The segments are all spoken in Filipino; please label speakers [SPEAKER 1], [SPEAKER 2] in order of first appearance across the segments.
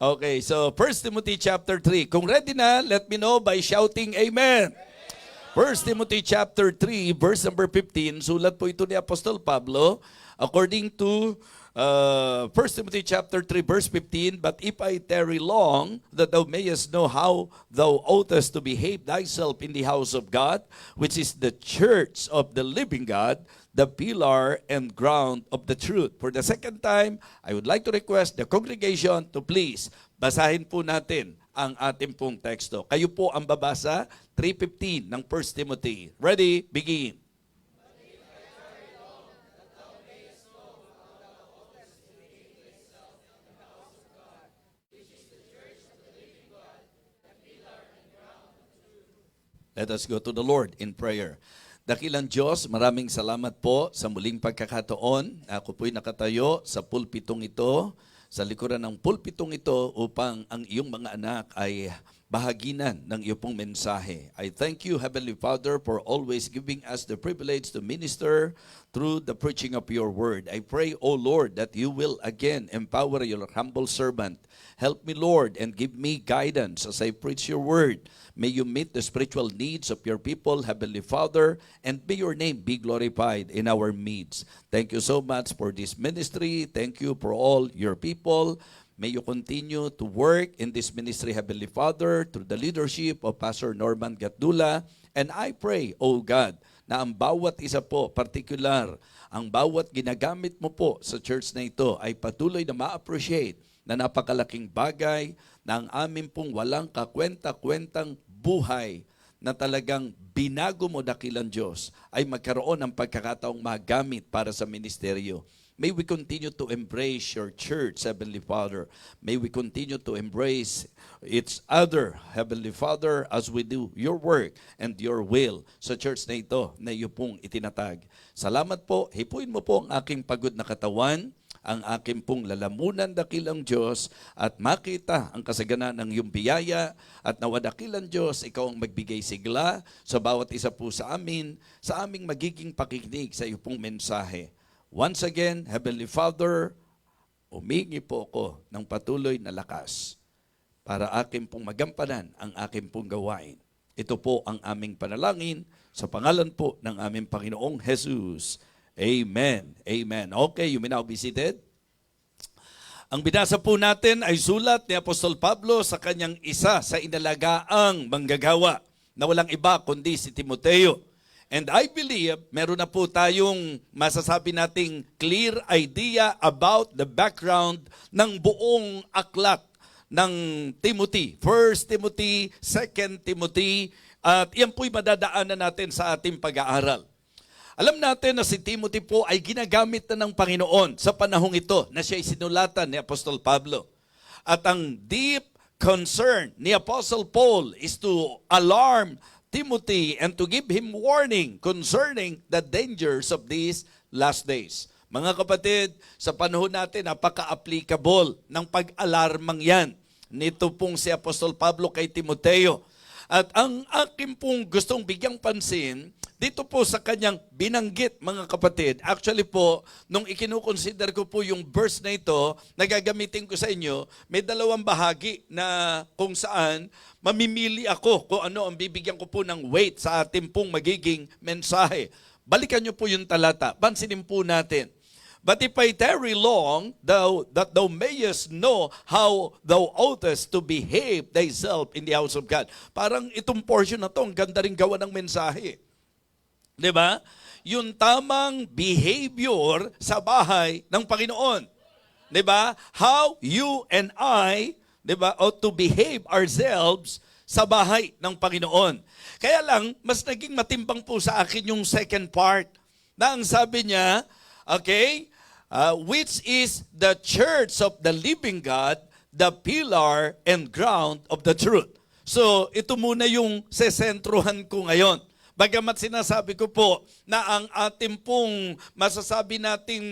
[SPEAKER 1] Okay, so 1 Timothy chapter 3. Kung ready na, let me know by shouting Amen. 1 Timothy chapter 3, verse number 15. Sulat po ito ni Apostol Pablo according to 1 Timothy chapter 3, verse 15. But if I tarry long, that thou mayest know how thou oughtest to behave thyself in the house of God, which is the church of the living God, the pillar and ground of the truth. For the second time, I would like to request the congregation to please basahin po natin ang ating pong teksto. Kayo po ang babasa, 3:15 ng 1 Timothy. Ready? Begin. Let us go to the Lord in prayer. Dakilang Diyos, maraming salamat po sa muling pagkakataon. Ako po'y nakatayo sa pulpitong ito, sa likuran ng pulpitong ito upang ang iyong mga anak ay bahaginan ng iyong pong mensahe. I thank you, Heavenly Father, for always giving us the privilege to minister through the preaching of your word. I pray, O Lord, that you will again empower your humble servant. Help me, Lord, and give me guidance as I preach your word. May you meet the spiritual needs of your people, Heavenly Father, and may your name be glorified in our midst. Thank you so much for this ministry. Thank you for all your people. May you continue to work in this ministry, Heavenly Father, through the leadership of Pastor Norman Gatdula. And I pray, O God, na ang bawat isa po, particular, ang bawat ginagamit mo po sa church na ito ay patuloy na ma-appreciate na napakalaking bagay na ang amin pong walang kakwenta-kwentang buhay na talagang binago mo, dakilang Diyos, ay magkaroon ng pagkakataong magamit para sa ministeryo. May we continue to embrace your church, Heavenly Father. May we continue to embrace each other, Heavenly Father, as we do your work and your will sa church na ito na iyo pong itinatag. Salamat po. Hipuin mo po ang aking pagod na katawan, ang aking pong lalamunan, dakilang Diyos, at makita ang kasaganan ng iyong biyaya, at nawa, dakilang Diyos, ikaw ang magbigay sigla sa bawat isa po sa amin, sa aming magiging pakikinig sa iyong pong mensahe. Once again, Heavenly Father, humingi po ako ng patuloy na lakas para aking pong magampanan ang aking pong gawain. Ito po ang aming panalangin sa pangalan po ng aming Panginoong Jesus. Amen. Amen. Okay, you may now be seated. Ang binasa po natin ay sulat ni Apostol Pablo sa kanyang isa sa inalagaang manggagawa na walang iba kundi si Timoteo. And I believe meron na po tayong masasabi nating clear idea about the background ng buong aklat ng Timothy. 1 Timothy, 2 Timothy, at yan po'y madadaanan natin sa ating pag-aaral. Alam natin na si Timothy po ay ginagamit na ng Panginoon sa panahong ito na siya ay sinulatan ni Apostol Pablo. At ang deep concern ni Apostle Paul is to alarm Timothy and to give him warning concerning the dangers of these last days. Mga kapatid, sa panahon natin, napaka-applicable ng pag-alarmang yan nito pong si Apostol Pablo kay Timoteo. At ang akin pong gustong bigyang pansin, dito po sa kanyang binanggit, mga kapatid, actually po, nung ikinukonsider ko po yung verse na ito, nagagamitin ko sa inyo, may dalawang bahagi na kung saan mamimili ako kung ano ang bibigyan ko po ng weight sa ating pong magiging mensahe. Balikan nyo po yung talata, pansinin po natin. But if I tarry long, that thou mayest know how thou oughtest to behave thyself in the house of God. Parang itong portion na to, ang ganda rin gawa ng mensahe. Diba? Yung tamang behavior sa bahay ng Panginoon. Diba? How you and I, diba, ought to behave ourselves sa bahay ng Panginoon. Kaya lang, mas naging matimbang po sa akin yung second part na ang sabi niya, okay, which is the church of the living God, the pillar and ground of the truth. So, ito muna yung sesentruhan ko ngayon. Bagamat sinasabi ko po na ang ating pong masasabi nating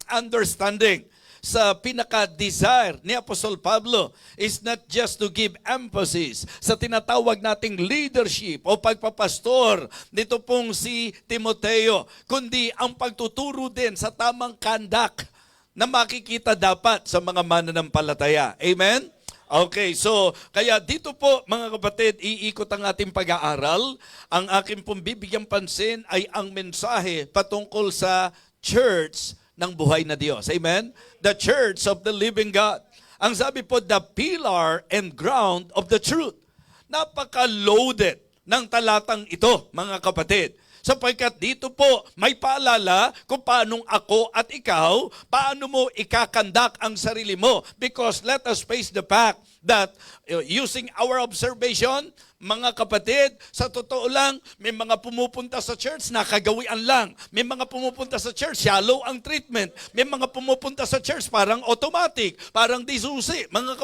[SPEAKER 1] understanding sa pinaka-desire ni Apostol Pablo is not just to give emphasis sa tinatawag nating leadership o pagpapastor nito pong si Timoteo, kundi ang pagtuturo din sa tamang conduct na makikita dapat sa mga mananampalataya. Amen? Okay, so kaya dito po mga kapatid, iikot ang ating pag-aaral. Ang aking pong bibigyang pansin ay ang mensahe patungkol sa church ng buhay na Diyos. Amen? The church of the living God. Ang sabi po, the pillar and ground of the truth. Napaka-loaded ng talatang ito, mga kapatid. Sapagkat dito po may paalala kung paanong ako at ikaw, paano mo ikakandak ang sarili mo. Because let us face the fact that using our observation, mga kapatid, sa totoo lang, may mga pumupunta sa church na kagawian lang. May mga pumupunta sa church, shallow ang treatment. May mga pumupunta sa church, parang automatic, parang disusi. Mga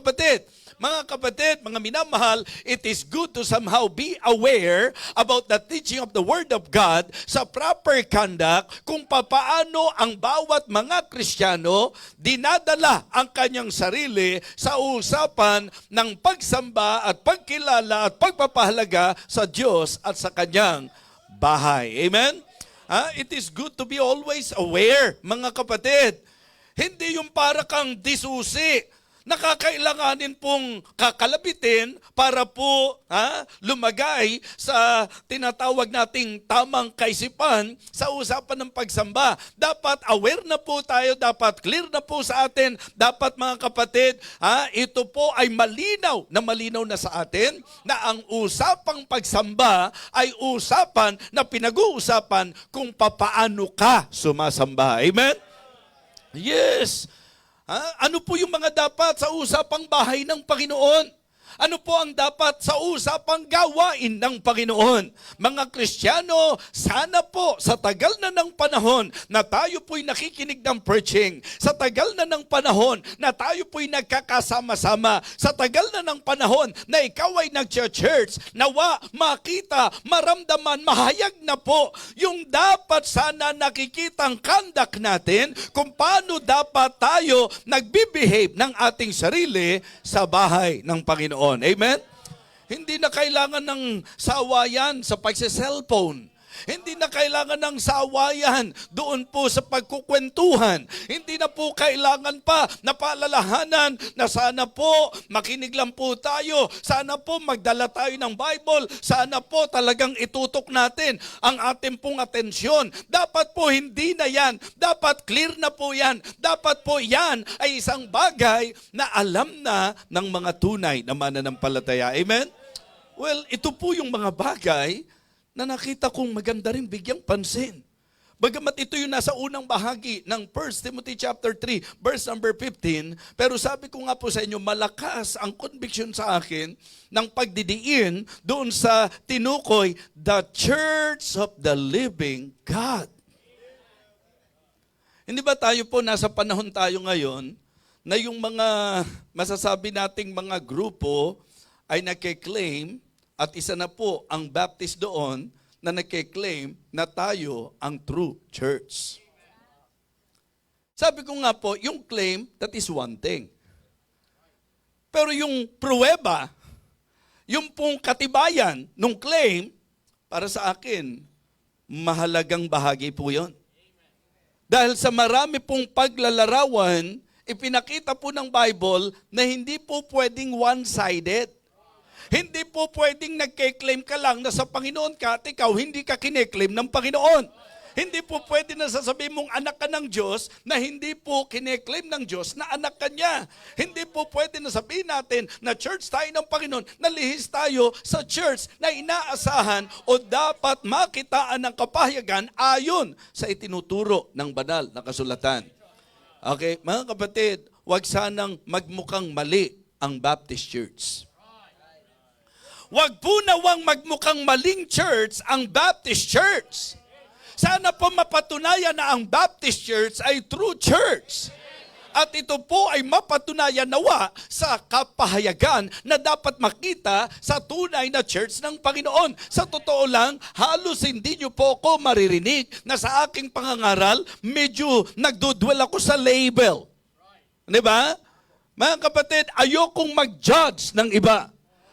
[SPEAKER 1] kapatid, mga minamahal, it is good to somehow be aware about the teaching of the Word of God sa proper conduct kung papaano ang bawat mga Kristiyano dinadala ang kanyang sarili sa usapan ng pagsamba at pagkilala at pagpapahalaga sa Diyos at sa kanyang bahay. Amen? It is good to be always aware, mga kapatid. Hindi yung para kang disusi, nakakailanganin pong kakalabitin para po lumagay sa tinatawag nating tamang kaisipan sa usapan ng pagsamba. Dapat aware na po tayo, dapat clear na po sa atin, dapat mga kapatid, ito po ay malinaw na sa atin na ang usapang pagsamba ay usapan na pinag-uusapan kung papaano ka sumasamba. Amen? Yes! Ano po yung mga dapat sa usapang bahay ng Panginoon? Ano po ang dapat sa usapang gawain ng Panginoon? Mga Kristiyano, sana po sa tagal na ng panahon na tayo po'y nakikinig ng preaching, sa tagal na ng panahon na tayo po'y nagkakasama-sama, sa tagal na ng panahon na ikaw ay nag-church, nawa, makita, maramdaman, mahayag na po yung dapat sana nakikitang conduct natin kung paano dapat tayo nagbibehave ng ating sarili sa bahay ng Panginoon. Amen? Hindi na kailangan ng sawayan sa pagse-cellphone. Hindi na kailangan ng sawayan doon po sa pagkukwentuhan. Hindi na po kailangan pa na paalalahanan na sana po makinig lang po tayo. Sana po magdala tayo ng Bible. Sana po talagang itutok natin ang ating pong atensyon. Dapat po hindi na yan. Dapat clear na po yan. Dapat po yan ay isang bagay na alam na ng mga tunay na mananampalataya. Amen? Well, ito po yung mga bagay na nakita kong maganda rin bigyang pansin. Bagamat ito yung nasa unang bahagi ng 1 Timothy chapter 3, verse number 15, pero sabi ko nga po sa inyo, malakas ang conviction sa akin ng pagdidiin doon sa tinukoy, the church of the living God. Hindi ba tayo po, nasa panahon tayo ngayon, na yung mga masasabi nating mga grupo ay nagke-claim, at isa na po ang Baptist doon na nagke-claim na tayo ang true church. Sabi ko nga po, yung claim, that is one thing. Pero yung pruweba, yung pong katibayan ng claim, para sa akin, mahalagang bahagi po yun. Dahil sa marami pong paglalarawan, ipinakita po ng Bible na hindi po pwedeng one-sided. Hindi po pwedeng nagke-claim ka lang na sa Panginoon ka at ikaw hindi ka kine-claim ng Panginoon. Hindi po pwede na sasabihin mong anak ka ng Diyos na hindi po kine-claim ng Diyos na anak ka niya. Hindi po pwede na sabihin natin na church tayo ng Panginoon, na lihis tayo sa church na inaasahan o dapat makitaan ng kapahayagan ayon sa itinuturo ng banal na kasulatan. Okay, mga kapatid, huwag sanang magmukhang mali ang Baptist Church. Huwag po nawang magmukhang maling church ang Baptist Church. Sana po mapatunayan na ang Baptist Church ay true church. At ito po ay mapatunayan nawa sa kapahayagan na dapat makita sa tunay na church ng Panginoon. Sa totoo lang, halos hindi nyo po ako maririnig na sa aking pangangaral, medyo nagdudwell ako sa label. Di ba? Mga kapatid, ayokong mag-judge ng iba.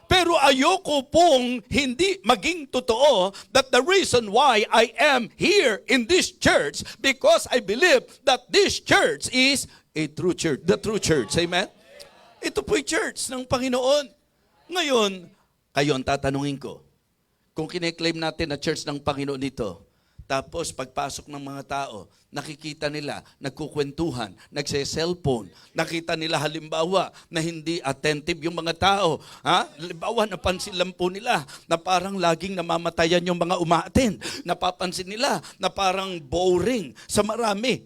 [SPEAKER 1] Pero ayoko pong hindi maging totoo that the reason why I am here in this church because I believe that this church is a true church, the true church. Amen? Ito po'y church ng Panginoon. Ngayon, kayo ang tatanungin ko. Kung kine-claim natin na church ng Panginoon ito, tapos pagpasok ng mga tao, nakikita nila, nagkukwentuhan, nagse-cellphone, nakita nila halimbawa na hindi attentive yung mga tao. Halimbawa, napansin lang po nila na parang laging namamatayan yung mga umaattend. Napapansin nila na parang boring sa marami.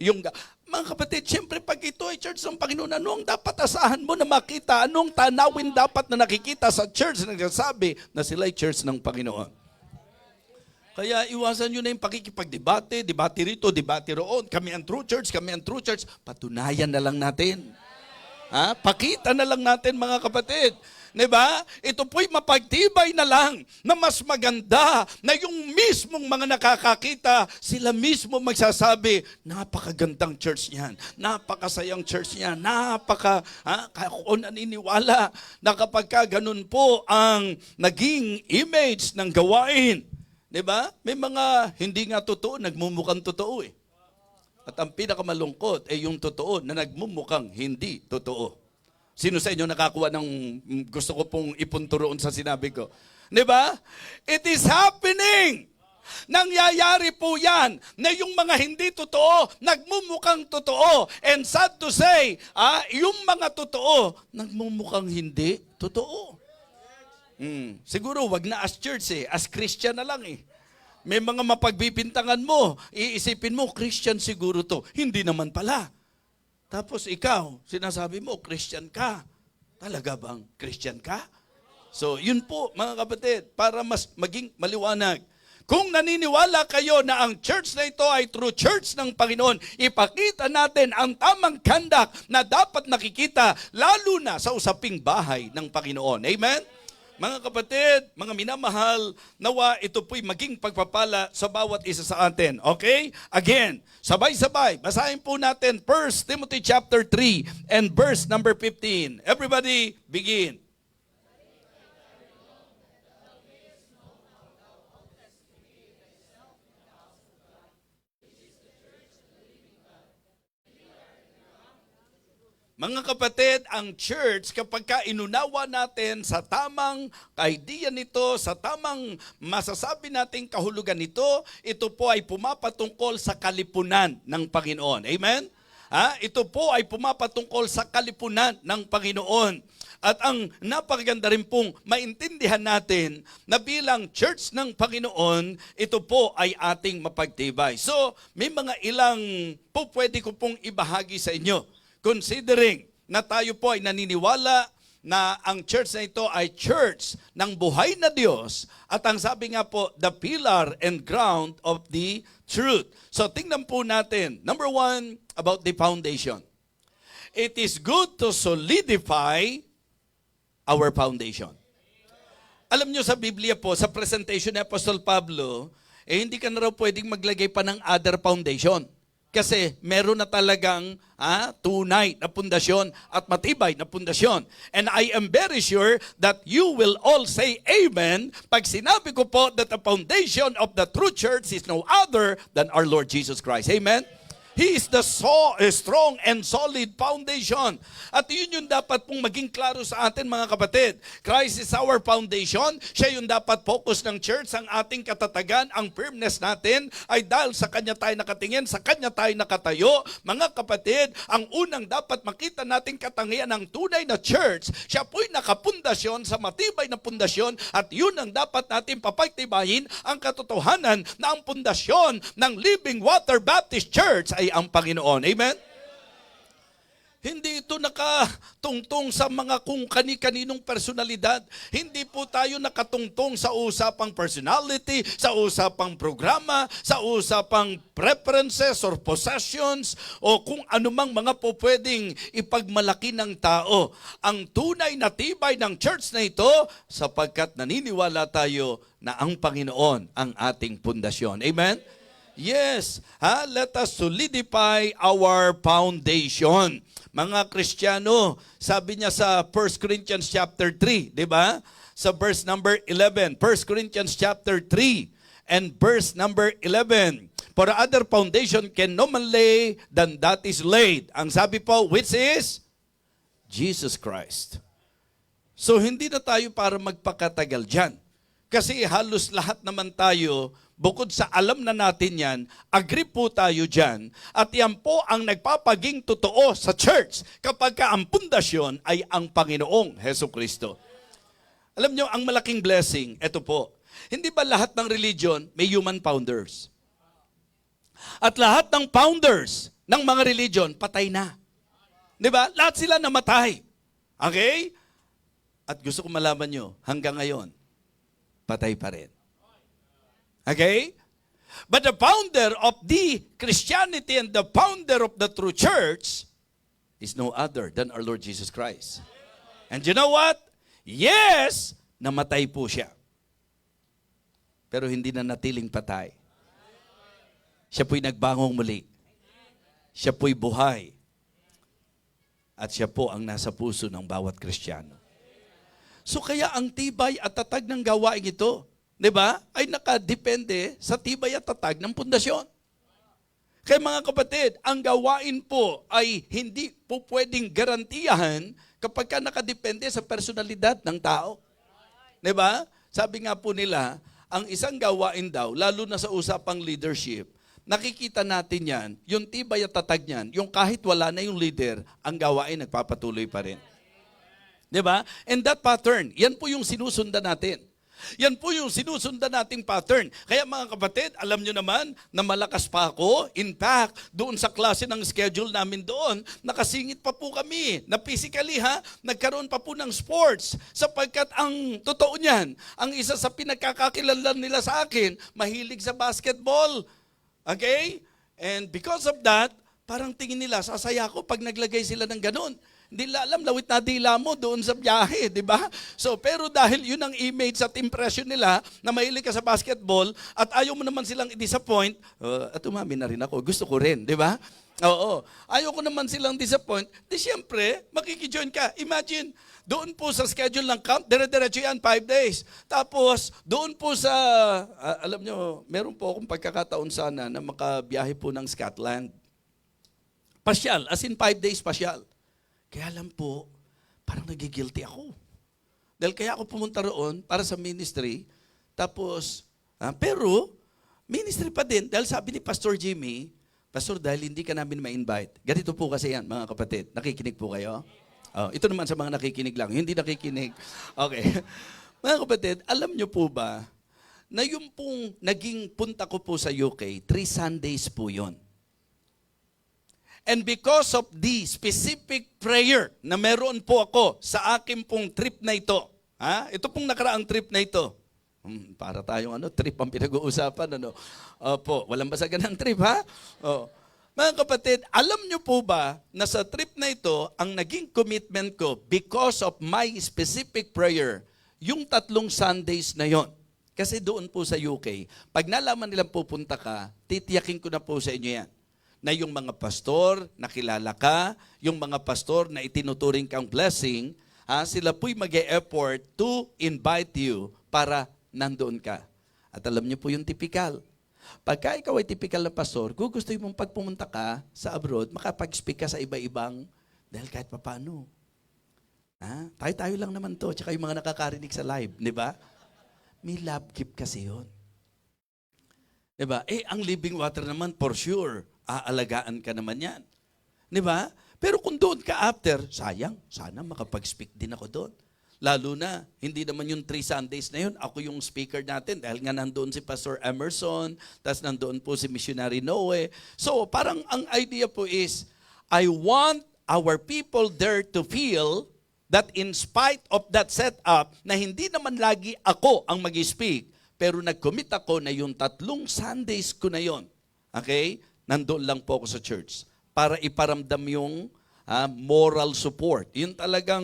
[SPEAKER 1] Mga kapatid, siyempre pag ito ay church ng Panginoon, ano ang dapat asahan mo na makita? Anong tanawin dapat na nakikita sa church na nagsasabi na sila ay church ng Panginoon? Kaya iwasan nyo na yung pakikipagdebate, debate rito, debate roon. Kami ang true church, kami ang true church. Patunayan na lang natin. Pakita na lang natin mga kapatid. Diba? Ito po'y mapagtibay na lang na mas maganda na yung mismong mga nakakakita, sila mismo magsasabi, napakagandang church niyan, napakasayang church niyan, ako naniniwala na kapag ganun po ang naging image ng gawain, diba? May mga hindi nga totoo, nagmumukhang totoo eh. At ang pinakamalungkot ay yung totoo na nagmumukhang hindi totoo. Sino sa inyo nakakuha ng gusto ko pong ipunturoon sa sinabi ko? Diba? It is happening. Nangyayari po yan na yung mga hindi totoo, nagmumukhang totoo. And sad to say, yung mga totoo, nagmumukhang hindi totoo. Siguro wag na as church as Christian na lang eh. May mga mapagbibintangan mo, iisipin mo, Christian siguro to. Hindi naman pala. Tapos ikaw, sinasabi mo, Christian ka. Talaga bang Christian ka? So yun po mga kapatid, para mas maging maliwanag. Kung naniniwala kayo na ang church na ito ay true church ng Panginoon, ipakita natin ang tamang kandak na dapat nakikita, lalo na sa usaping bahay ng Panginoon. Amen? Mga kapatid, mga minamahal, nawa ito po'y maging pagpapala sa bawat isa sa atin. Okay? Again, sabay-sabay, basahin po natin 1 Timothy chapter 3 and verse number 15. Everybody, begin. Mga kapatid, ang church, kapag inunawa natin sa tamang idea nito, sa tamang masasabi nating kahulugan nito, ito po ay pumapatungkol sa kalipunan ng Panginoon. Amen? Ito po ay pumapatungkol sa kalipunan ng Panginoon. At ang napakaganda rin pong maintindihan natin na bilang church ng Panginoon, ito po ay ating mapagtibay. So, may mga ilang po pwede ko pong ibahagi sa inyo. Considering na tayo po ay naniniwala na ang church na ito ay church ng buhay na Diyos at ang sabi nga po, the pillar and ground of the truth. So tingnan po natin, number 1, about the foundation. It is good to solidify our foundation. Alam nyo sa Biblia po, sa presentation ni Apostol Pablo, hindi ka na raw pwedeng maglagay pa ng other foundation. Kasi meron na talagang tunay na pundasyon at matibay na pundasyon. And I am very sure that you will all say amen pag sinabi ko po that the foundation of the true church is no other than our Lord Jesus Christ. Amen? He is the strong and solid foundation. At yun yung dapat pong maging klaro sa atin mga kapatid. Christ is our foundation. Siya yung dapat focus ng church. Ang ating katatagan, ang firmness natin ay dahil sa Kanya tayo nakatingin, sa Kanya tayo nakatayo. Mga kapatid, ang unang dapat makita nating katangian ng tunay na church, siya po'y nakapundasyon sa matibay na pundasyon at yun ang dapat natin papagtibayin ang katotohanan na ang pundasyon ng Living Water Baptist Church ay ang Panginoon. Amen? Hindi ito nakatungtong sa mga kung kani-kaninong personalidad. Hindi po tayo nakatungtong sa usapang personality, sa usapang programa, sa usapang preferences or possessions, o kung anumang mga po pwedeng ipagmalaki ng tao. Ang tunay na tibay ng church na ito, sapagkat naniniwala tayo na ang Panginoon ang ating pundasyon. Amen? Yes, let us solidify our foundation. Mga Kristiyano, sabi niya sa 1 Corinthians chapter 3, di ba? Sa verse number 11, 1 Corinthians chapter 3 and verse number 11. For other foundation can no man lay than that is laid. Ang sabi po, which is Jesus Christ. So hindi na tayo para magpakatagal dyan. Kasi halos lahat naman tayo, bukod sa alam na natin yan, agree po tayo dyan. At yan po ang nagpapaging totoo sa church kapag ka ang pundasyon ay ang Panginoong Hesus Kristo. Alam nyo, ang malaking blessing, eto po, hindi ba lahat ng religion may human founders? At lahat ng founders ng mga religion, patay na. Di ba? Lahat sila namatay. Okay? At gusto ko malaman nyo, hanggang ngayon, patay pa rin. Okay? But the founder of the Christianity and the founder of the true church is no other than our Lord Jesus Christ. And you know what? Yes, namatay po siya. Pero hindi na natiling patay. Siya po'y nagbangong muli. Siya po'y buhay. At siya po ang nasa puso ng bawat Kristiyano. So kaya ang tibay at tatag ng gawain ito, di ba, ay nakadepende sa tibay at tatag ng pundasyon. Kaya mga kapatid, ang gawain po ay hindi po pwedeng garantiyahan kapag ka nakadepende sa personalidad ng tao. Di ba? Sabi nga po nila, ang isang gawain daw, lalo na sa usapang leadership, nakikita natin yan, yung tibay at tatag niyan, yung kahit wala na yung leader, ang gawain nagpapatuloy pa rin. Diba? And that pattern, yan po yung sinusundan natin. Yan po yung sinusundan nating pattern. Kaya mga kapatid, alam nyo naman na malakas pa ako. In fact, doon sa klase ng schedule namin doon, nakasingit pa po kami na physically nagkaroon pa po ng sports. Sapagkat ang totoo niyan, ang isa sa pinagkakakilanlan nila sa akin, mahilig sa basketball. Okay? And because of that, parang tingin nila, sasaya ko pag naglagay sila ng ganun. Hindi nila alam, lawit na dila mo doon sa biyahe, di ba? So, pero dahil yun ang image at impression nila na mahilig ka sa basketball at ayaw mo naman silang i-disappoint, at umami na rin ako, gusto ko rin, di ba? Oo. Ayaw ko naman silang disappoint, di siyempre, makikijoin ka. Imagine, doon po sa schedule ng camp, dire-diretso yan, 5 days. Tapos, doon po sa, alam nyo, meron po akong pagkakataon sana na makabiyahe po ng Scotland. Pasyal, as in 5 days pasyal. Kaya alam po, parang nagigilty ako. Dahil kaya ako pumunta roon para sa ministry. Tapos, pero, ministry pa din. Dahil sabi ni Pastor Jimmy, Pastor, dahil hindi ka namin ma-invite. Ganito po kasi yan, mga kapatid. Nakikinig po kayo? Oh, ito naman sa mga nakikinig lang. Hindi nakikinig. Okay. Mga kapatid, alam nyo po ba, na yung pong naging punta ko po sa UK, 3 Sundays po yon. And because of the specific prayer na meron po ako sa akin pong trip na ito, ito pong nakaraang trip na ito, para tayong trip ang pinag-uusapan, Opo, walang basagan ng trip, Oh. Mga kapatid, alam nyo po ba na sa trip na ito, ang naging commitment ko because of my specific prayer, yung 3 Sundays na yon. Kasi doon po sa UK, pag nalaman nilang pupunta ka, titiyakin ko na po sa inyo yan. Na yung mga pastor na kilala ka, yung mga pastor na itinuturing kang blessing, sila po'y mag-e-effort to invite you para nandoon ka. At alam niyo po yung typical. Pagka ikaw ay typical na pastor, gugustuhin mong pag pumunta ka sa abroad, makapag-speak ka sa iba-ibang, dahil kahit papano. Tayo-tayo lang naman to, tsaka yung mga nakakarinig sa live, di ba? May love gift kasi yun. Di ba? Ang living water naman, for sure, aalagaan ka naman yan. Di ba? Pero kung doon ka after, sayang, sana makapag-speak din ako doon. Lalo na, hindi naman yung 3 Sundays na yun, ako yung speaker natin dahil nga nandoon si Pastor Emerson, tapos nandoon po si Missionary Noe. So, parang ang idea po is, I want our people there to feel that in spite of that setup, na hindi naman lagi ako ang mag-speak, pero nag-commit ako na yung 3 Sundays ko na yon. Okay? Nandoon lang po ako sa church para iparamdam yung moral support. Yun talagang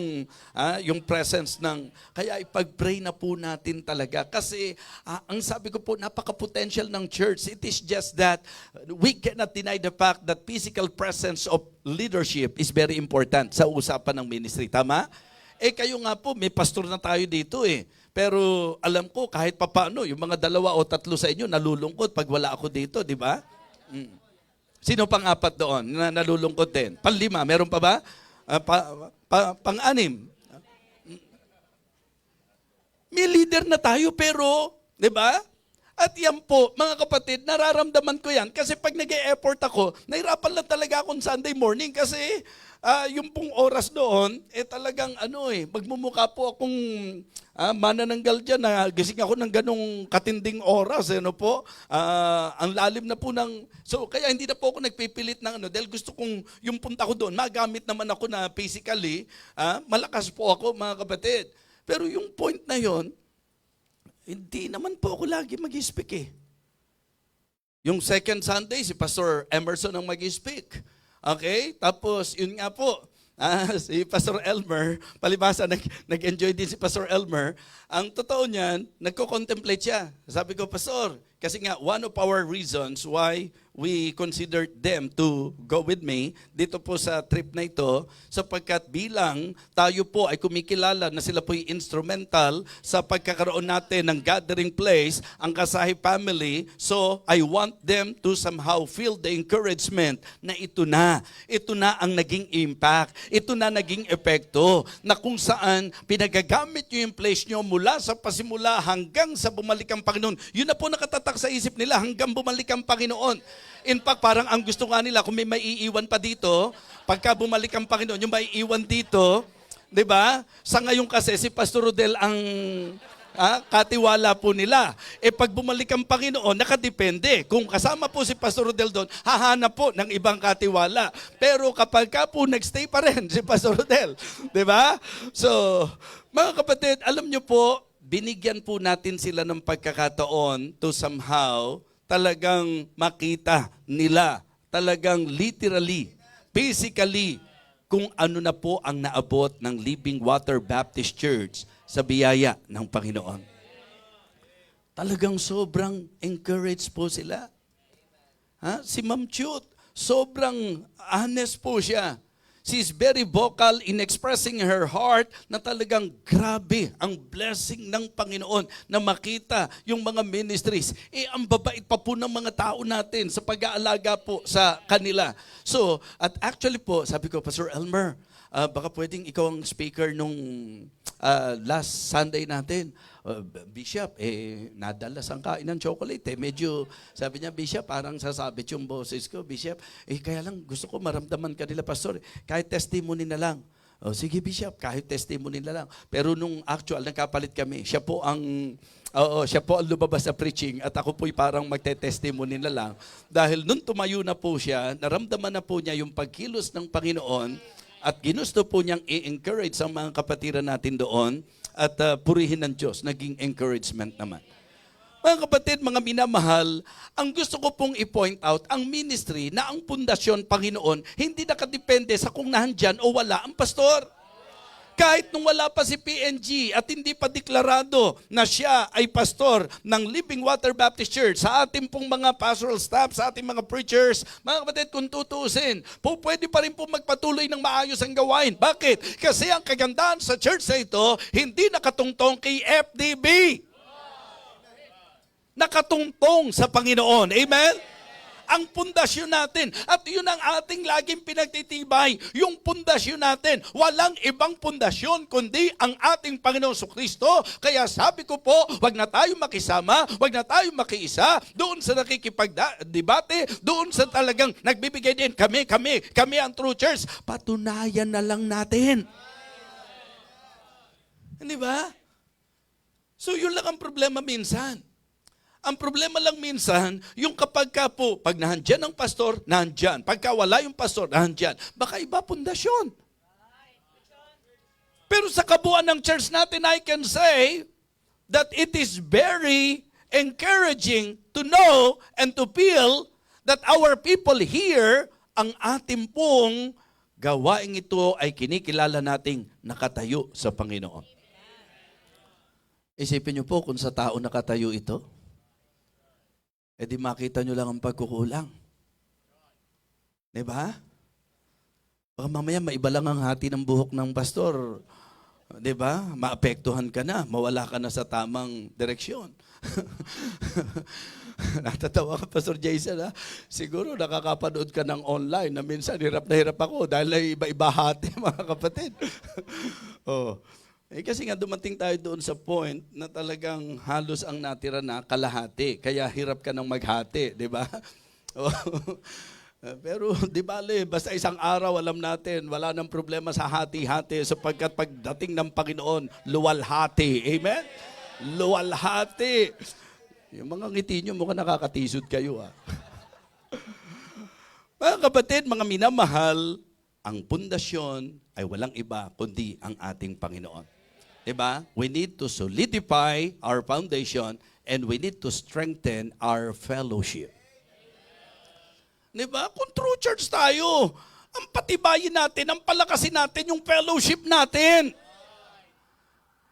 [SPEAKER 1] yung presence ng, kaya ipag-pray na po natin talaga. Kasi ang sabi ko po, napaka-potential ng church. It is just that we cannot deny the fact that physical presence of leadership is very important sa usapan ng ministry. Tama? Kayo nga po, may pastor na tayo dito Pero alam ko, kahit papaano, yung mga 2 o 3 sa inyo, nalulungkot pag wala ako dito, di ba? Sino pang 4 doon na nalulungkot din? 5, meron pa ba? Pang-anim, may leader na tayo pero, di ba? At yan po, mga kapatid, nararamdaman ko yan. Kasi pag nag-e-effort ako, nahirapan lang talaga akong Sunday morning kasi yung pong oras doon, talagang magmumukha po akong manananggal dyan na gising ako ng ganong katinding oras. Ano po? Ang lalim na po ng... So, kaya hindi na po ako nagpipilit ng dahil gusto kong yung punta ko doon, magamit naman ako na physically, malakas po ako, mga kapatid. Pero yung point na yon, hindi naman po ako lagi mag-speak eh. Yung second Sunday, si Pastor Emerson ang mag-speak. Okay? Tapos, yun nga po, si Pastor Elmer, palibasa, nag-enjoy din si Pastor Elmer. Ang totoo niyan, nagko-contemplate siya. Sabi ko, Pastor, kasi nga, one of our reasons why we considered them to go with me dito po sa trip na ito, sapagkat bilang tayo po ay kumikilala na sila po yung instrumental sa pagkakaroon natin ng gathering place, ang Kasahi family, so I want them to somehow feel the encouragement na ito na ang naging impact, ito na naging epekto, na kung saan pinagagamit nyo yung place nyo mula sa pasimula hanggang sa bumalik ang Panginoon. Yun na po nakatatak sa isip nila hanggang bumalik ang Panginoon. In fact, parang ang gusto nga nila, kung may maiiwan pa dito, pagka bumalik ang Panginoon, yung maiiwan dito, di ba? Sa ngayon kasi, si Pastor Rodel ang katiwala po nila. Pag bumalik ang Panginoon, nakadepende. Kung kasama po si Pastor Rodel doon, hahanap po ng ibang katiwala. Pero kapag ka po nagstay pa rin si Pastor Rodel, di ba? So, mga kapatid, alam nyo po, binigyan po natin sila ng pagkakataon to somehow talagang makita nila, talagang literally, physically, kung ano na po ang naabot ng Living Water Baptist Church sa biyaya ng Panginoon. Talagang sobrang encouraged po sila. Si Ma'am Chut, sobrang honest po siya. She's very vocal in expressing her heart na talagang grabe ang blessing ng Panginoon na makita yung mga ministries. Ang babait pa po ng mga tao natin sa pag-aalaga po sa kanila. So, at actually po, sabi ko, Pastor Elmer, baka pwedeng ikaw ang speaker nung last Sunday natin. Bishop, nadalas ang kain ng chocolate. Medyo, sabi niya, Bishop, parang sasabit yung boses ko. Bishop, kaya lang gusto ko maramdaman ka nila, Pastor. Kahit testimony na lang. Sige, Bishop, kahit testimony na lang. Pero nung actual, nagkapalit kami. Siya po ang lumabas sa preaching at ako po'y parang magte-testimony na lang. Dahil nung tumayo na po siya, naramdaman na po niya yung pagkilos ng Panginoon at ginusto po niyang i-encourage ang mga kapatiran natin doon at purihin ng Diyos, naging encouragement naman. Mga kapatid, mga minamahal, ang gusto ko pong i-point out, ang ministry na ang pundasyon, Panginoon, hindi nakadepende sa kung nandyan o wala ang pastor. Kahit nung wala pa si PNG at hindi pa deklarado na siya ay pastor ng Living Water Baptist Church, sa ating pong mga pastoral staff, sa ating mga preachers, mga kapatid, kung tutuusin, pwede pa rin po magpatuloy ng maayos ang gawain. Bakit? Kasi ang kagandahan sa church na ito, hindi nakatungtong kay FDB. Nakatungtong sa Panginoon. Amen? Ang pundasyon natin. At yun ang ating laging pinagtitibay. Yung pundasyon natin. Walang ibang pundasyon kundi ang ating Panginoon Kristo. Kaya sabi ko po, wag na tayo makisama, wag na tayo makiisa doon sa nakikipagdebate, doon sa talagang nagbibigay din kami ang true church. Patunayan na lang natin. Hindi ba? So yun lang ang problema minsan. Ang problema lang minsan, yung kapag pag nandyan ang pastor, nandyan. Pagka wala yung pastor, nandyan. Baka iba pundasyon. Pero sa kabuuan ng church natin, I can say that it is very encouraging to know and to feel that our people here, ang ating pong gawaing ito ay kinikilala nating nakatayo sa Panginoon. Isipin niyo po kung sa tao nakatayo ito, di makita nyo lang ang pagkukulang. Diba? Baka mamaya maiba lang ang hati ng buhok ng pastor. Diba? Maapektuhan ka na, mawala ka na sa tamang direksyon. Natatawa ka, Pastor Jason, ha? Siguro nakakapanood ka ng online na minsan hirap na hirap ako dahil ay iba-iba hati, mga kapatid. Oh. Kasi nga dumating tayo doon sa point na talagang halos ang natira na kalahati. Kaya hirap ka ng maghati, di ba? Oh. Pero di bale, basta isang araw alam natin, wala nang problema sa hati-hati sapagkat pagdating ng Panginoon, luwalhati. Amen? Luwalhati. Yung mga ngiti nyo, mukhang nakakatisod kayo. Mga kapatid, mga minamahal, ang pundasyon ay walang iba kundi ang ating Panginoon. Diba? We need to solidify our foundation and we need to strengthen our fellowship. Diba? Kung true church tayo, ang patibayin natin, ang palakasin natin yung fellowship natin.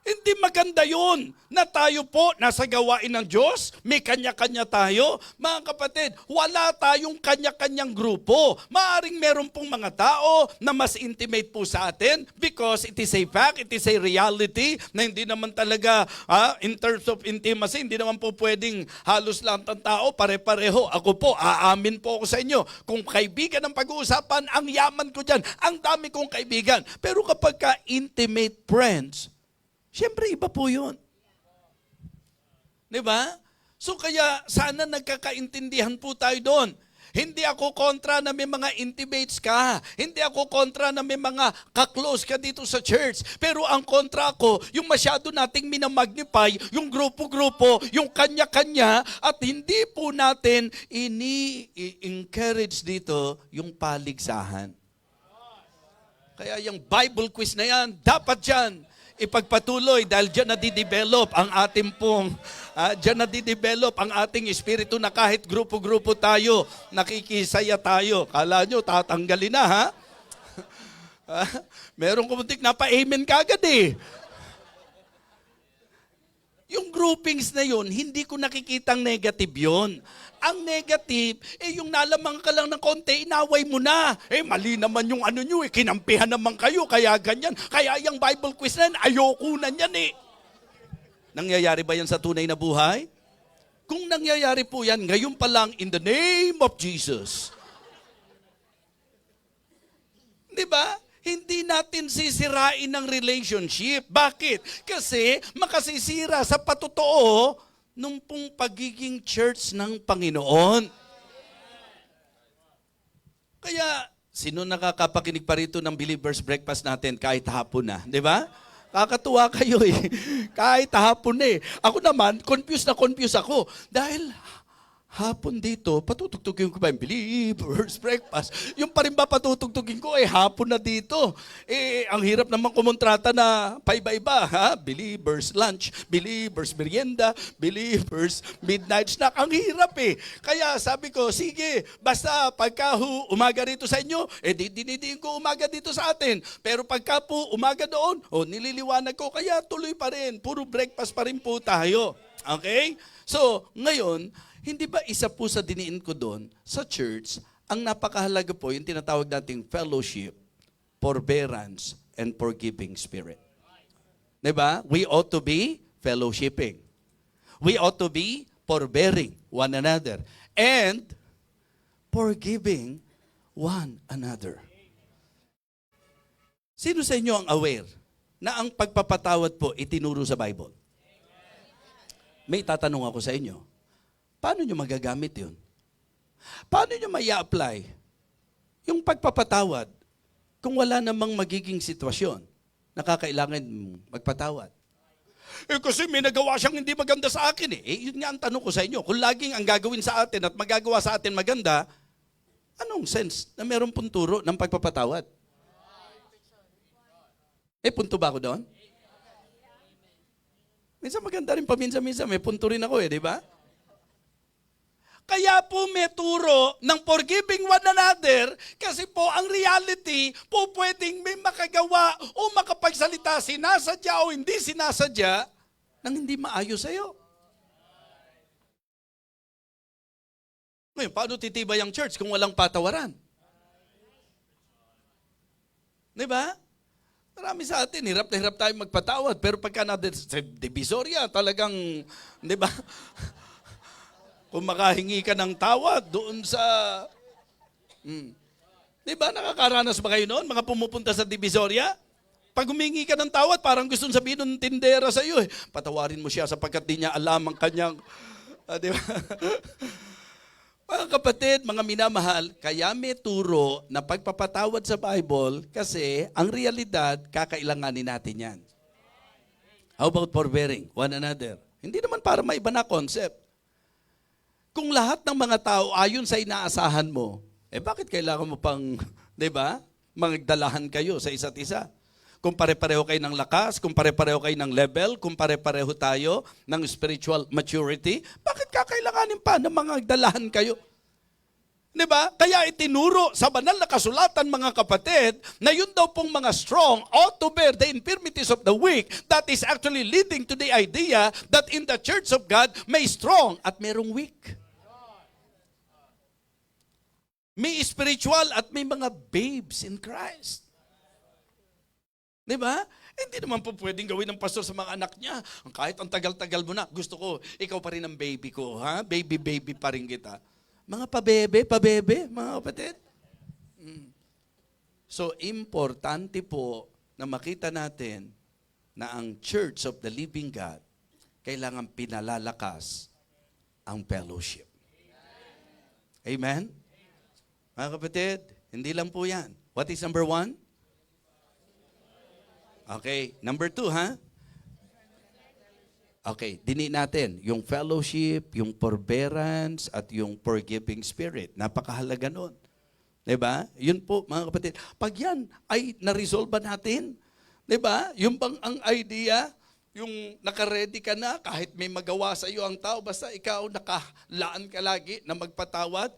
[SPEAKER 1] Hindi maganda yun na tayo po nasa gawain ng Diyos, may kanya-kanya tayo. Mga kapatid, wala tayong kanya-kanyang grupo. Maaring meron pong mga tao na mas intimate po sa atin because it is a fact, it is a reality na hindi naman talaga, in terms of intimacy, hindi naman po pwedeng halos lang ng tao, pare-pareho. Ako po, aamin po ako sa inyo. Kung kaibigan ang pag-uusapan, ang yaman ko dyan, ang dami kong kaibigan. Pero kapag ka intimate friends, siyempre, iba po yun. Diba? So kaya sana nagkakaintindihan po tayo doon. Hindi ako kontra na may mga intimates ka. Hindi ako kontra na may mga ka-close ka dito sa church. Pero ang kontra ko, yung masyado nating minamagnify, yung grupo-grupo, yung kanya-kanya, at hindi po natin ini-encourage dito yung paligsahan. Kaya yung Bible quiz na yan, dapat yan ipagpatuloy dahil dyan nadidevelop ang ating pong, dyan nadidevelop ang ating espiritu na kahit grupo-grupo tayo, nakikisaya tayo. Kala nyo, tatanggalin na, ha? Meron kumuntik na pa-amen kagad eh. Yung groupings na yun, hindi ko nakikitang negative yun. Ang negative, yung nalamang ka lang ng konti, inaway mo na. Mali naman yung ano nyo, kinampihan naman kayo, kaya ganyan. Kaya yung Bible quiz na yan, ayoko na yan eh. Nangyayari ba yan sa tunay na buhay? Kung nangyayari po yan, ngayon pa lang, in the name of Jesus. Diba? Hindi natin sisirain ng relationship. Bakit? Kasi makasisira sa patotoo nung pong pagiging church ng Panginoon. Kaya, sino nakakapakinig pa rito ng Believer's Breakfast natin kahit hapon na? Di ba? Kakatuwa kayo eh. Kahit hapon eh. Ako naman, confused ako. Dahil hapon dito, patutugtugin ko pa yung Believer's Breakfast. Yung pa rin ba patutugtugin ko, hapon na dito. Ang hirap naman kumontrata na paiba-iba, ha? Believer's Lunch, Believer's Merienda, Believer's Midnight Snack. Ang hirap eh. Kaya sabi ko, sige, basta pagka umaga rito sa inyo, dinidiin ko umaga dito sa atin. Pero pagka po umaga doon, nililiwanag ko, kaya tuloy pa rin. Puro breakfast pa rin po tayo. Okay? So, ngayon, hindi ba isa po sa diniin ko doon, sa church, ang napakahalaga po, yung tinatawag nating fellowship, forbearance, and forgiving spirit. Diba? We ought to be fellowshipping. We ought to be forbearing one another. And forgiving one another. Sino sa inyo ang aware na ang pagpapatawad po itinuro sa Bible? May tatanong ako sa inyo. Paano nyo magagamit yun? Paano nyo mai-apply yung pagpapatawad kung wala namang magiging sitwasyon na kakailangan magpatawad? Kasi may nagawa siyang hindi maganda sa akin eh. Yun nga ang tanong ko sa inyo. Kung laging ang gagawin sa atin at magagawa sa atin maganda, anong sense na meron pong turo ng pagpapatawad? Punto ba ako doon? Minsan maganda rin paminsan-minsan. May punto rin ako di ba? Kaya po may turo ng forgiving one another kasi po ang reality po pwedeng may makagawa o makapagsalita sinasadya o hindi sinasadya nang hindi maayos sa'yo. Ngayon, paano titibay ang church kung walang patawaran? Diba? Marami sa atin, hirap na hirap tayo magpatawad. Pero pagka natin sa Divisoria, talagang, di ba? Kung makahingi ka ng tawad doon sa... Di ba, nakakaranas ba kayo noon, mga pumupunta sa Divisoria? Pag humingi ka ng tawad, parang gustong sabihin ng tindera sa iyo, patawarin mo siya sapagkat di niya alam ang kanyang... di ba? Mga kapatid, mga minamahal, kaya may turo na pagpapatawad sa Bible kasi ang realidad, kakailanganin natin yan. How about forbearing one another? Hindi naman para may iba na concept. Kung lahat ng mga tao ayon sa inaasahan mo, bakit kailangan mo pang, di ba, magdalahan kayo sa isa't isa? Kung pare-pareho kayo ng lakas, kung pare-pareho kayo ng level, kung pare-pareho tayo ng spiritual maturity, bakit kakailanganin pa ng mga dalahan kayo? Diba? Kaya itinuro sa banal na kasulatan, mga kapatid, na yun daw pong mga strong ought to bear the infirmities of the weak. That is actually leading to the idea that in the church of God, may strong at merong weak. May spiritual at may mga babes in Christ. Di ba? Hindi naman po pwedeng gawin ng pastor sa mga anak niya. Kahit ang tagal-tagal mo na, gusto ko, ikaw pa rin ang baby ko. Ha? Baby pa rin kita. Mga pabebe, mga kapatid. So, importante po na makita natin na ang Church of the Living God, kailangan pinalalakas ang fellowship. Amen? Mga kapatid, hindi lang po yan. What is number 1? Okay, number 2, ha? Okay, dini natin yung fellowship, yung forbearance, at yung forgiving spirit. Napakahalaga nun. Diba? Yun po, mga kapatid. Pag yan ay na-resolve natin, diba? Yung bang ang idea, yung naka-ready ka na, kahit may magawa sa iyo ang tao, basta ikaw nakalaan ka lagi na magpatawad,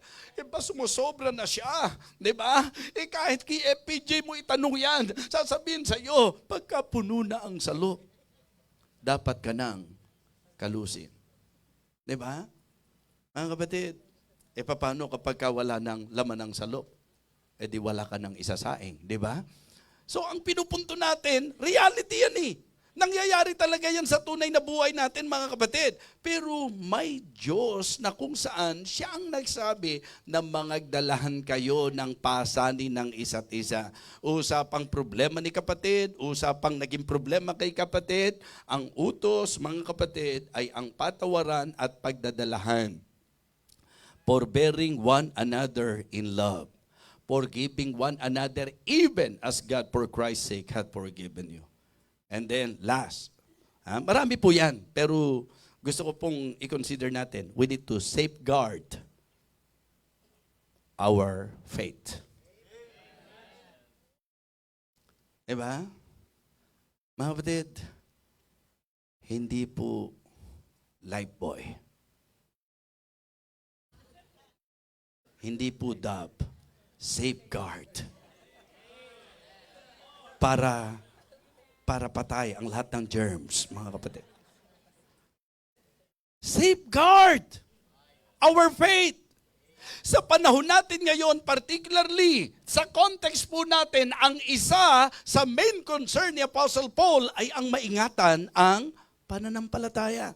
[SPEAKER 1] sumusobra na siya, di ba? Kahit kay FPJ mo itanong yan, sasabihin sa iyo, pagka puno na ang salo, dapat ka nang kalusin. Di ba? Mga kapatid, paano kapag wala ng laman ng salo? Di wala ka ng isasaing, di ba? So ang pinupunto natin, reality yan eh. Nangyayari talaga yan sa tunay na buhay natin, mga kapatid. Pero may Diyos na kung saan siya ang nagsabi na mangagdalahan kayo ng pasanin ng isa't isa. Usapang problema ni kapatid, usapang naging problema kay kapatid, ang utos, mga kapatid, ay ang patawaran at pagdadalahan. Forbearing one another in love. Forgiving one another even as God for Christ's sake hath forgiven you. And then last, marami po yan, pero gusto ko pong i-consider natin, we need to safeguard our faith. Diba? Mga kapatid, hindi po Lifebuoy. Hindi po Dove. Safeguard. Para patay ang lahat ng germs, mga kapatid. Safeguard our faith. Sa panahon natin ngayon, particularly sa context po natin, ang isa sa main concern ni Apostle Paul ay ang maingatan ang pananampalataya.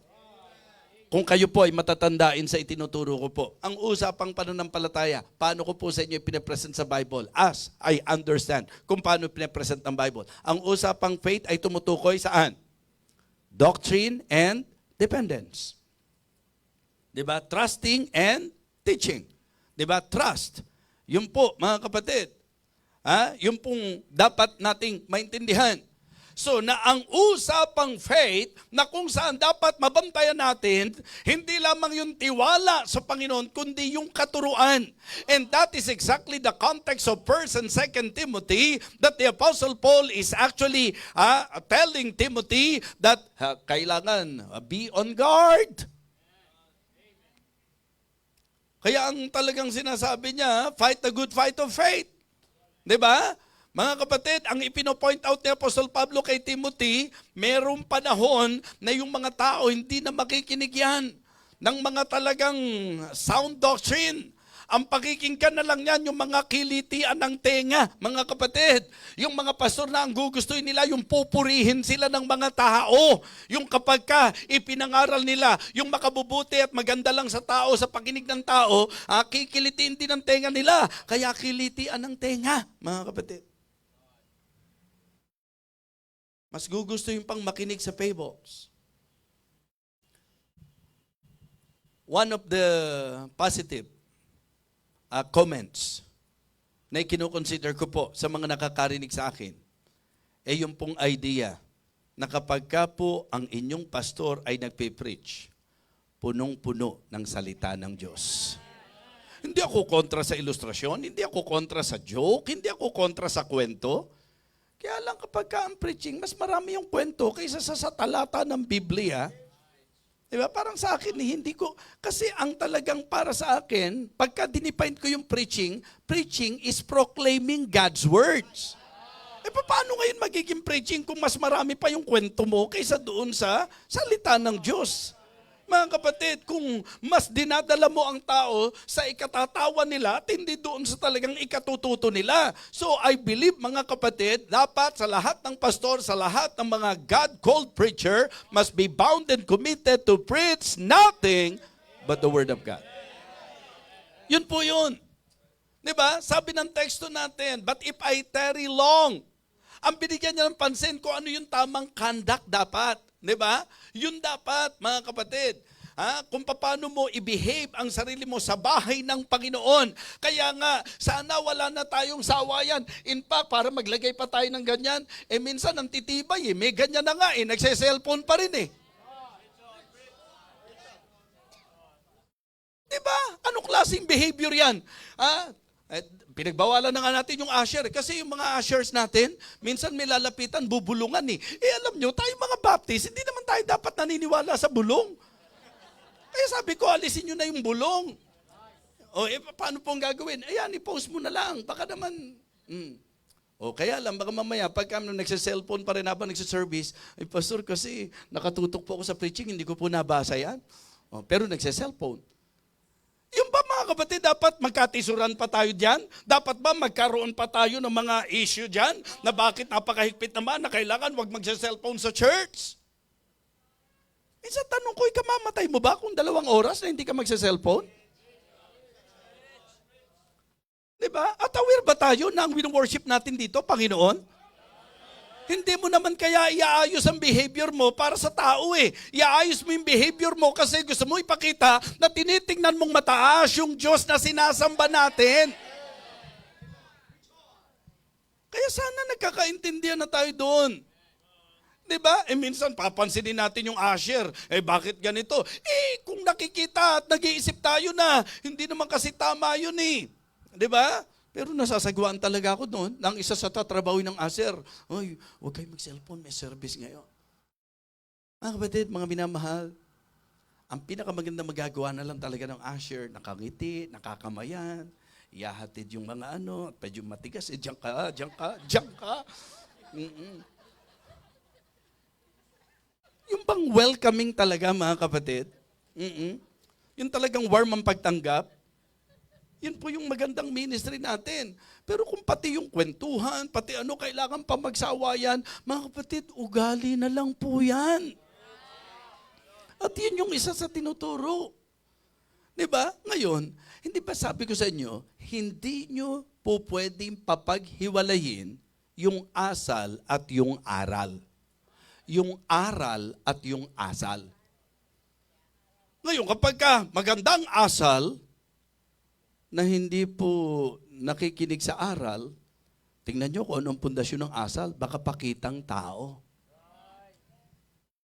[SPEAKER 1] Kung kayo po ay matatandain sa itinuturo ko po, ang usapang pananampalataya, paano ko po sa inyo pinapresent sa Bible? As I understand kung paano pinapresent ang Bible. Ang usapang faith ay tumutukoy saan? Doctrine and dependence. Diba? Trusting and teaching. Diba? Trust. Yun po, mga kapatid. Yun pong dapat nating maintindihan. So, na ang usapang faith, na kung saan dapat mabantayan natin, hindi lamang yung tiwala sa Panginoon, kundi yung katuruan. And that is exactly the context of 1 and 2 Timothy, that the Apostle Paul is actually telling Timothy that kailangan be on guard. Kaya ang talagang sinasabi niya, fight the good fight of faith. Diba? Mga kapatid, ang ipino-point out ni Apostol Pablo kay Timothy, mayroong panahon na yung mga tao hindi na makikinig yan ng mga talagang sound doctrine. Ang pakikinggan na lang yan, yung mga kilitian ng tenga, mga kapatid. Yung mga pastor na ang gugustuhin nila, yung pupurihin sila ng mga tao. Yung kapag ka ipinangaral nila, yung makabubuti at maganda lang sa tao, sa pakinig ng tao, kikilitiin din ang tenga nila. Kaya kilitian ng tenga, mga kapatid. Mas gugustuhin pang makinig sa fables. One of the positive comments na kinukonsider ko po sa mga nakakarinig sa akin ay yung pong idea na kapag ka po ang inyong pastor ay nagpe-preach, punong-puno ng salita ng Diyos. Hindi ako kontra sa ilustrasyon, hindi ako kontra sa joke, hindi ako kontra sa kwento. Kaya lang kapag ka ang preaching, mas marami yung kwento kaysa sa talata ng Biblia. Diba? Parang sa akin, hindi ko, kasi ang talagang para sa akin, pagka dinefine ko yung preaching, preaching is proclaiming God's words. Paano ngayon magiging preaching kung mas marami pa yung kwento mo kaysa doon sa salita ng Diyos? Mga kapatid, kung mas dinadala mo ang tao sa ikatatawa nila at hindi doon sa talagang ikatututo nila. So I believe, mga kapatid, dapat sa lahat ng pastor, sa lahat ng mga God-called preacher, must be bound and committed to preach nothing but the Word of God. Yun po yun. Diba? Sabi ng teksto natin, but if I tarry long, ang binigyan niya ng pansin kung ano yung tamang conduct dapat. Diba? Yun dapat, mga kapatid. Kung paano mo i-behave ang sarili mo sa bahay ng Panginoon. Kaya nga, sana wala na tayong sawayan. In fact, para maglagay pa tayo ng ganyan, minsan ang titibay, may ganyan na nga, nagse-cellphone pa rin . Diba? Anong klaseng behavior yan? Pinagbawalan na nga natin yung usher. Kasi yung mga ushers natin, minsan may lalapitan, bubulungan . Alam nyo, tayo mga Baptist, hindi naman tayo dapat naniniwala sa bulong. Kaya sabi ko, alisin nyo na yung bulong. Paano pong gagawin? Ayan, i-post mo na lang. Baka naman, kaya lang, baka mamaya, pag kami nagsa-cellphone pa rin habang nagsa-service, pastor, kasi nakatutok po ako sa preaching, hindi ko po nabasa yan. Pero nagsa-cellphone. Yung ba mga kapatid, dapat magkatisuran pa tayo dyan? Dapat ba magkaroon pa tayo ng mga issue dyan? Na bakit napakahigpit naman na kailangan wag magsa-cellphone sa church? Sa tanong ko, ikamamatay mo ba kung 2 oras na hindi ka magsa-cellphone? Diba? At aware ba tayo na ang win-worship natin dito, Panginoon? Hindi mo naman kaya iaayos ang behavior mo para sa tao . Iaayos mo yung behavior mo kasi gusto mo ipakita na tinitingnan mong mataas yung Diyos na sinasamba natin. Kaya sana nagkakaintindihan na tayo doon. Diba? Minsan papansinin natin yung usher. Bakit ganito? Kung nakikita at nag-iisip tayo na, hindi naman kasi tama yun . Diba? Pero nasasagwaan talaga ako noon ng isa sa tatrabawin ng usher. Huwag kayo mag-cellphone, may service ngayon. Mga kapatid, mga minamahal, ang pinakamaganda magagawa na lang talaga ng usher, nakangiti, nakakamayan, ihahatid yung mga at medyo matigas, diyan ka. Yung bang welcoming talaga, mga kapatid, yung talagang warm ang pagtanggap, yun po yung magandang ministry natin. Pero kung pati yung kwentuhan, pati kailangan pa magsawayan, mga kapatid, ugali na lang po yan. At yun yung isa sa tinuturo. Diba? Ngayon, hindi ba sabi ko sa inyo, hindi nyo po pwedeng papaghiwalayin yung asal at yung aral. Yung aral at yung asal. Ngayon, kapag magandang asal, na hindi po nakikinig sa aral, tingnan nyo kung anong pundasyon ng asal, baka pakitang tao.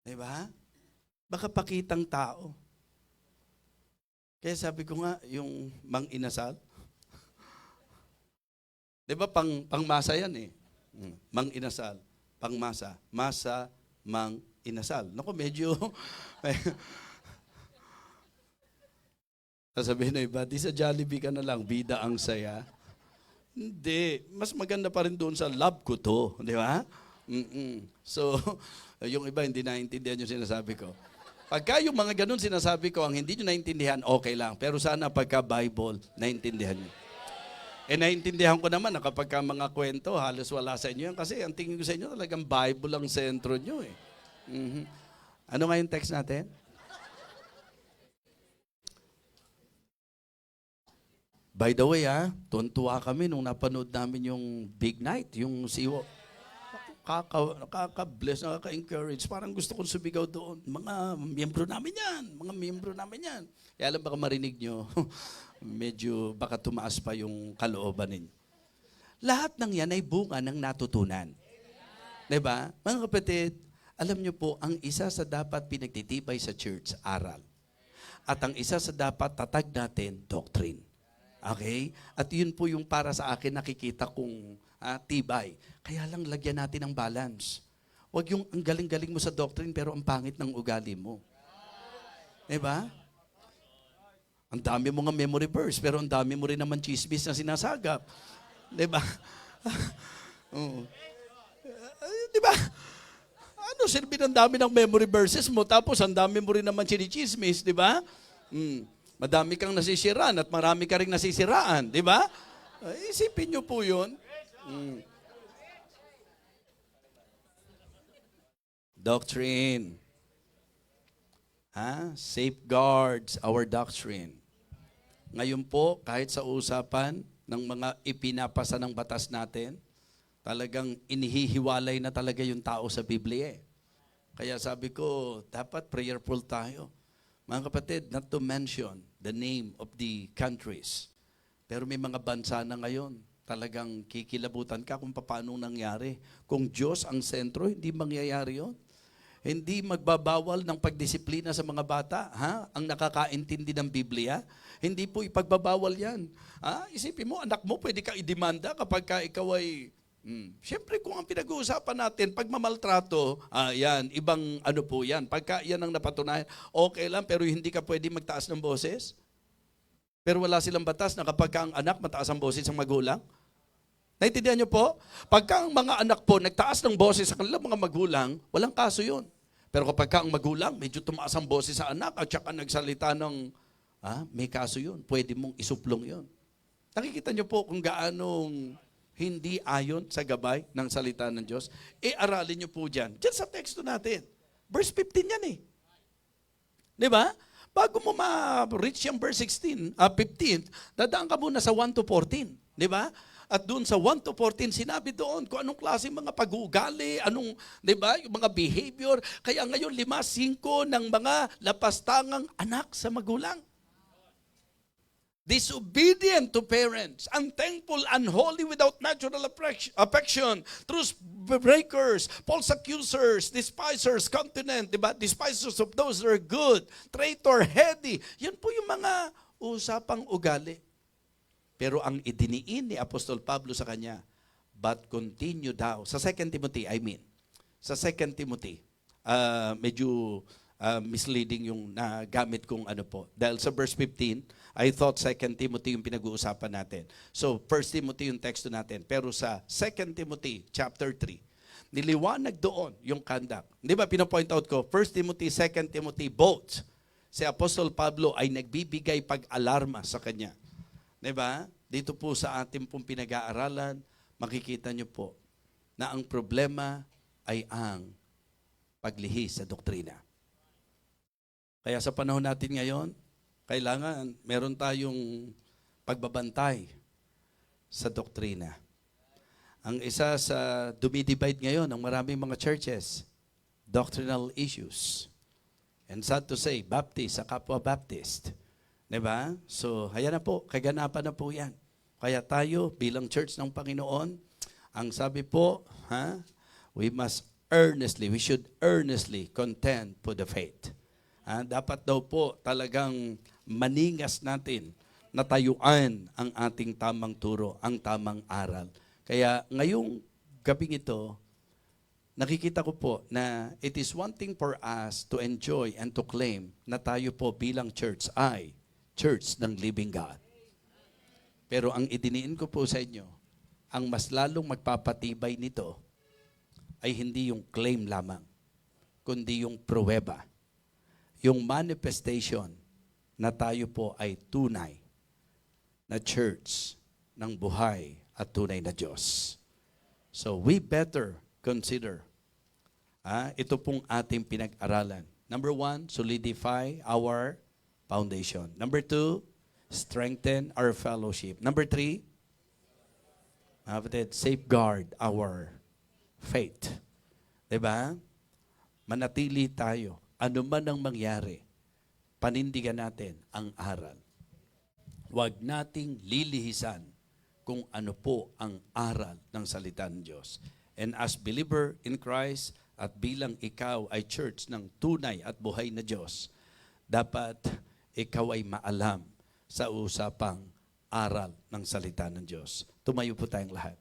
[SPEAKER 1] Diba? Baka pakitang tao. Kaya sabi ko nga, yung mang-inasal, diba pangmasa yan mang-inasal, pangmasa, masa, mang-inasal. Naku, medyo... Sasabihin na iba, di sa Jollibee ka na lang, bida ang saya. Hindi. Mas maganda pa rin doon sa love ko to. Di ba? So, yung iba hindi naintindihan yung sinasabi ko. Pagka yung mga ganun sinasabi ko, ang hindi nyo naintindihan, okay lang. Pero sana pagka Bible, naintindihan nyo. Naintindihan ko naman na kapag mga kwento, halos wala sa inyo yan. Kasi ang tingin ko sa inyo, talagang Bible ang sentro nyo eh. Mhm. Ano nga yung text natin? By the way, tuwan-tuwa kami nung napanood namin yung Big Night, yung siwo. Nakaka-bless, nakaka-encourage. Parang gusto kong sumigaw doon. Mga miyembro namin yan. Mga miyembro namin yan. Kaya alam baka marinig nyo, medyo baka tumaas pa yung kalooban ninyo. Lahat ng yan ay bunga ng natutunan. Diba? Mga kapatid, alam nyo po, ang isa sa dapat pinagtitibay sa church, aral. At ang isa sa dapat tatag natin, doctrine. Okay? At yun po yung para sa akin nakikita kong tibay. Kaya lang lagyan natin ng balance. Huwag yung ang galing-galing mo sa doctrine pero ang pangit ng ugali mo. Diba? Ang dami mo nga memory verse pero ang dami mo rin naman chismis na sinasagap. Diba? Diba? Ano silbi ng dami ng memory verses mo tapos ang dami mo rin naman chinichismis, diba? Madami kang nasisiraan at marami ka rin nasisiraan, di ba? Isipin nyo po yun. Doctrine. Safeguards our doctrine. Ngayon po, kahit sa usapan ng mga ipinapasa ng batas natin, talagang inihihiwalay na talaga yung tao sa Biblia. Kaya sabi ko, dapat prayerful tayo. Mga kapatid, not to mention the name of the countries. Pero may mga bansa na ngayon, talagang kikilabutan ka kung paano nangyari. Kung Diyos ang sentro, hindi mangyayari yun. Hindi magbabawal ng pagdisiplina sa mga bata, ang nakakaintindi ng Biblia. Hindi po ipagbabawal yan. Isipin mo, anak mo, pwede ka idemanda kapag ka ikaw ay Siyempre kung ang pinag-uusapan natin, pagmamaltrato, yan, ibang ano po yan. Pagka yan ang napatunayan, okay lang, pero hindi ka pwede magtaas ng boses. Pero wala silang batas na kapag ang anak mataas ang boses ng magulang. Naintindihan niyo po? Pagka ang mga anak po nagtaas ng boses sa kanilang mga magulang, walang kaso yun. Pero kapag ang magulang medyo tumaas ang boses sa anak at saka nagsalita ng, may kaso yun. Pwede mong isuplong yun. Nakikita niyo po kung gaanong hindi ayon sa gabay ng salita ng Diyos, aralin niyo po dyan. Diyan sa teksto natin. Verse 15 yan eh. Di ba? Bago mo ma-reach yung verse 15, dadaan ka muna sa 1 to 14. Di ba? At doon sa 1 to 14, sinabi doon kung anong klase mga pag-uugali, anong, di ba, yung mga behavior. Kaya ngayon, 5 ng mga lapastangang anak sa magulang. Disobedient to parents, unthankful, unholy, without natural affection, truth breakers, false accusers, despisers, continent, diba? Despisers of those that are good, traitor, heady. Yan po yung mga usapang ugali. Pero ang idiniin ni Apostol Pablo sa kanya, but continue thou. Sa 2 Timothy, Sa 2 Timothy, medyo misleading yung nagamit kong ano po. Dahil sa verse 15, I thought 2 Timothy yung pinag-uusapan natin. So, 1 Timothy yung teksto natin. Pero sa 2 Timothy chapter 3, niliwanag doon yung conduct. Di ba, pinapoint out ko, 1 Timothy, 2 Timothy, both. Si Apostol Pablo ay nagbibigay pag-alarma sa kanya. Di ba? Dito po sa ating pong pinag-aaralan, makikita nyo po na ang problema ay ang paglihis sa doktrina. Kaya sa panahon natin ngayon, kailangan meron tayong pagbabantay sa doktrina. Ang isa sa dumidivide ngayon ng maraming mga churches, doctrinal issues. And sad to say, Baptist sa kapwa Baptist. Diba? So, ayan na po, kaganapan na po yan. Kaya tayo bilang church ng Panginoon, ang sabi po, we should earnestly contend for the faith. Dapat daw po talagang maningas natin na tayuan ang ating tamang turo, ang tamang aral. Kaya ngayong gabing ito, nakikita ko po na it is one thing for us to enjoy and to claim na tayo po bilang church ay church ng living God. Pero ang idiniin ko po sa inyo, ang mas lalong magpapatibay nito ay hindi yung claim lamang, kundi yung pruweba. yung manifestation na tayo po ay tunay na church ng buhay at tunay na Diyos. So we better consider ito pong ating pinag-aralan. Number 1, solidify our foundation. Number 2, strengthen our fellowship. Number 3, safeguard our faith. Diba? Manatili tayo. Ano man ang mangyari, panindigan natin ang aral. Huwag nating lilihisan kung ano po ang aral ng salita ng Diyos. And as believer in Christ, at bilang ikaw ay church ng tunay at buhay na Diyos, dapat ikaw ay maalam sa usapang aral ng salita ng Diyos. Tumayo po tayong lahat.